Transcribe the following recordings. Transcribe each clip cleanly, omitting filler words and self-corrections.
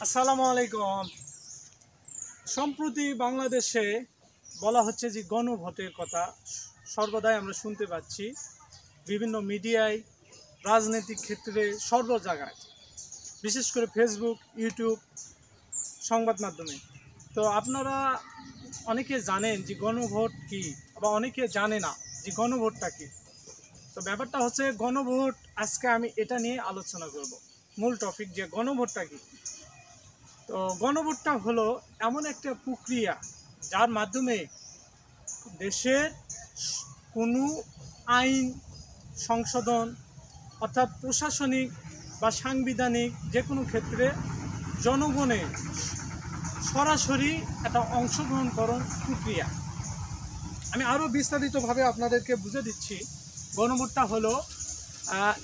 আসসালামু আলাইকুম। সম্প্রতি বাংলাদেশে বলা হচ্ছে যে গণভোটের কথা সর্বদাই আমরা শুনতে পাচ্ছি বিভিন্ন মিডিয়ায়, রাজনৈতিক ক্ষেত্রে, সর্ব জায়গায়, বিশেষ করে ফেসবুক, ইউটিউব, সংবাদ মাধ্যমে। তো আপনারা অনেকে জানেন যে গণভোট কী, বা অনেকে জানে না যে গণভোটটা কী। তো ব্যাপারটা হচ্ছে গণভোট, আজকে আমি এটা নিয়ে আলোচনা করব। মূল টপিক যে গণভোটটা কী। তো গণভোটটা হলো এমন একটা প্রক্রিয়া যার মাধ্যমে দেশের কোনো আইন সংশোধন, অর্থাৎ প্রশাসনিক বা সাংবিধানিক যে কোনো ক্ষেত্রে জনগণের সরাসরি একটা অংশগ্রহণকরণ প্রক্রিয়া। আমি আরও বিস্তারিতভাবে আপনাদেরকে বুঝে দিচ্ছি। গণভোটটা হলো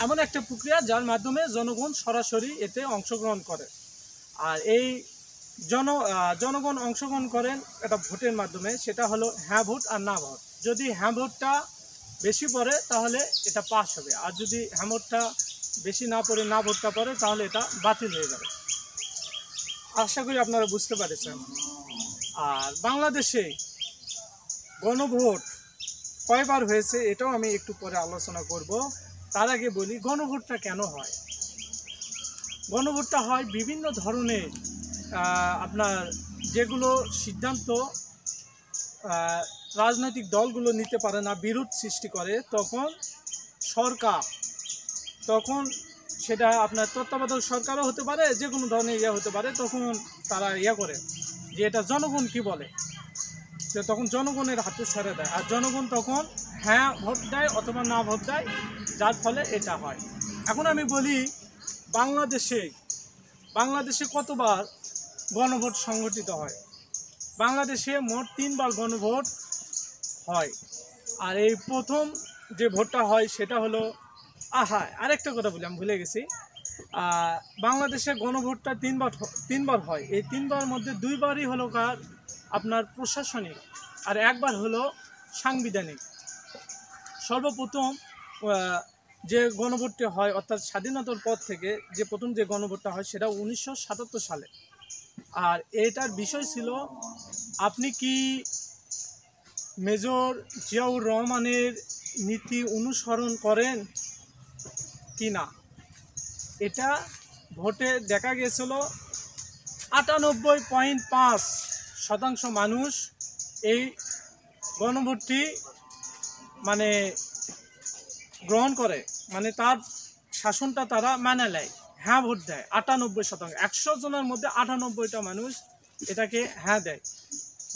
এমন একটা প্রক্রিয়া যার মাধ্যমে জনগণ সরাসরি এতে অংশগ্রহণ করে। আর এই জনগণ অংশগ্রহণ করেন একটা ভোটের মাধ্যমে, সেটা হলো হ্যাঁ ভোট আর না ভোট। যদি হ্যাঁ ভোটটা বেশি পড়ে তাহলে এটা পাস হবে, আর যদি হ্যাঁ ভোটটা বেশি না পড়ে না ভোটটা পড়ে তাহলে এটা বাতিল হয়ে যাবে। আশা করি আপনারা বুঝতে পেরেছেন। আর বাংলাদেশে গণভোট কয়বার হয়েছে এটাও আমি একটু পরে আলোচনা করব। তার আগে বলি গণভোটটা কেন হয়। গণভোটটা হয় বিভিন্ন ধরনের আপনার যেগুলো সিদ্ধান্ত রাজনৈতিক দলগুলো নিতে পারে না, বিরোধ সৃষ্টি করে, তখন সেটা আপনার তত্ত্বাবধায়ক সরকারও হতে পারে, যে কোনো ধরনের হতে পারে, তখন তারা করে যে এটা জনগণ কি বলে, যে তখন জনগণের হাতে ছেড়ে দেয়, আর জনগণ তখন হ্যাঁ ভোট দেয় অথবা না ভোট দেয়, যার ফলে এটা হয়। এখন আমি বলি বাংলাদেশে কতবার গণভোট সংগঠিত হয়। বাংলাদেশে মোট 3বার গণভোট হয়। আর এই প্রথম যে ভোটটা হয় সেটা হলো আরেকটা কথা বলি, আমি ভুলে গেছি। বাংলাদেশে গণভোটটা তিনবার হয়। এই 3বার মধ্যে 2বারই হলো আপনার প্রশাসনিক, আর 1বার হলো সাংবিধানিক। সর্বপ্রথম যে গণভোটটি হয়, অর্থাৎ স্বাধীনতার পর থেকে যে প্রথম যে গণভোটটা হয় সেটা 1977 সালে। আর এটার বিষয় ছিল, আপনি কি মেজর জিয়াউর রহমানের নীতি অনুসরণ করেন কি না। এটা ভোটে দেখা গিয়েছিল 98.5% মানুষ এই গণভোটটি মানে গ্রহণ করে, মানে তার শাসনটা তারা মানে নেয়, হ্যাঁ ভোট দেয় 98%। 100 জনের মধ্যে 98টা মানুষ এটাকে হ্যাঁ দেয়,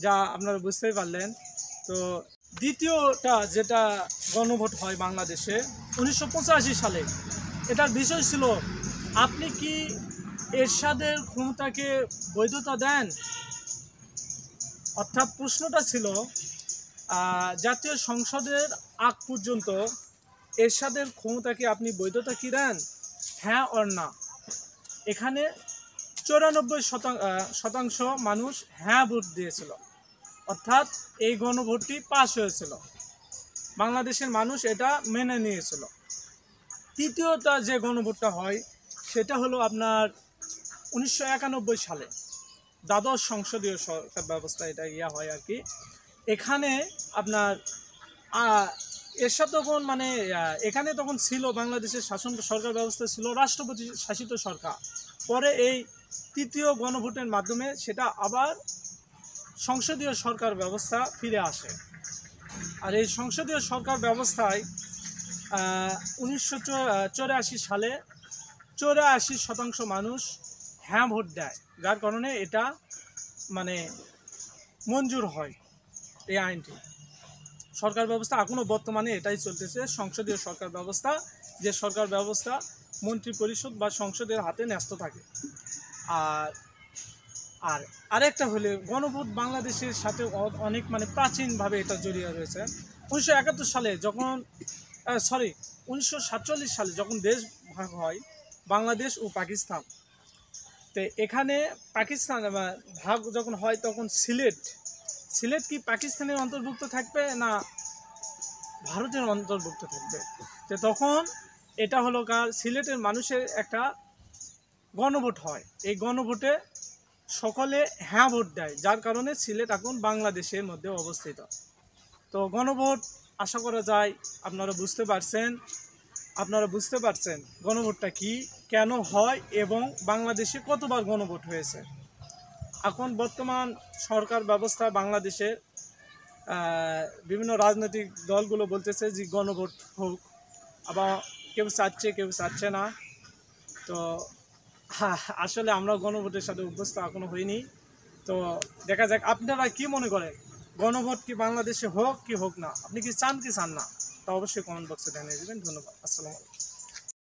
যা আপনারা বুঝতেই পারলেন। তো দ্বিতীয়টা যেটা গণভোট হয় বাংলাদেশে 1985 সালে, এটার বিষয় ছিল, আপনি কি এরশাদের ক্ষমতাকে বৈধতা দেন। অর্থাৎ প্রশ্নটা ছিল, জাতীয় সংসদের আগ পর্যন্ত এরশাদের ক্ষমতাকে আপনি বৈধতা কি দেন, হ্যাঁ অর না। এখানে 94% মানুষ হ্যাঁ ভোট দিয়েছিল, অর্থাৎ এই গণভোটটি পাস হয়েছিল, বাংলাদেশের মানুষ এটা মেনে নিয়েছিল। তৃতীয়টা যে গণভোটটা হয় সেটা হলো আপনার 1991 সালে, দ্বাদশ সংসদীয় সরকার ব্যবস্থা, এটা হয় আর কি। এখানে আপনার এরশাদ তখন এখানে তখন ছিল বাংলাদেশের শাসন সরকার ব্যবস্থা ছিল রাষ্ট্রপতি শাসিত সরকার। পরে এই তৃতীয় গণভোটের মাধ্যমে সেটা আবার সংসদীয় সরকার ব্যবস্থা ফিরে আসে। আর এই সংসদীয় সরকার ব্যবস্থায় 1984 সালে 84% মানুষ হ্যাঁ ভোট দেয়, যার কারণে এটা মঞ্জুর হয় এই আইনটি। সরকার ব্যবস্থা এখনও বর্তমানে এটাই চলতেছে, সংসদীয় সরকার ব্যবস্থা, যে সরকার ব্যবস্থা মন্ত্রী পরিষদ বা সংসদের হাতে ন্যস্ত থাকে। আর আরেকটা হলে গণভোট বাংলাদেশের সাথে অনেক প্রাচীনভাবে এটা জড়িয়ে রয়েছে। 1971 সালে যখন 1947 সালে যখন দেশ ভাগ হয় বাংলাদেশ ও পাকিস্তান, তো এখানে পাকিস্তান ভাগ যখন হয় তখন সিলেট কি পাকিস্তানের অন্তর্ভুক্ত থাকবে না ভারতের অন্তর্ভুক্ত থাকবে। তো তখন এটা হলো সিলেটের মানুষের একটা গণভোট হয়। এই গণভোটে সকলে হ্যাঁ ভোট দেয়, যার কারণে সিলেট এখন বাংলাদেশের মধ্যে অবস্থিত। তো গণভোট আশা করা যায় আপনারা বুঝতে পারছেন গণভোটটা কি, কেন হয় এবং বাংলাদেশে কতবার গণভোট হয়েছে। এখন বর্তমান সরকার ব্যবস্থা বাংলাদেশের বিভিন্ন রাজনৈতিক দলগুলো বলতেছে যে গণভোট হোক, আবার কেউ চাচ্ছে না। তো আসলে আমরা গণভোটের সাথে অভ্যস্ত এখনো হইনি। তো দেখা যাক আপনারা কি মনে করেন, গণভোট কি বাংলাদেশে হোক কি হোক না, আপনি কি চান না, তা অবশ্যই কমেন্ট বক্সে জানিয়ে দেবেন। ধন্যবাদ। আসসালামু আলাইকুম।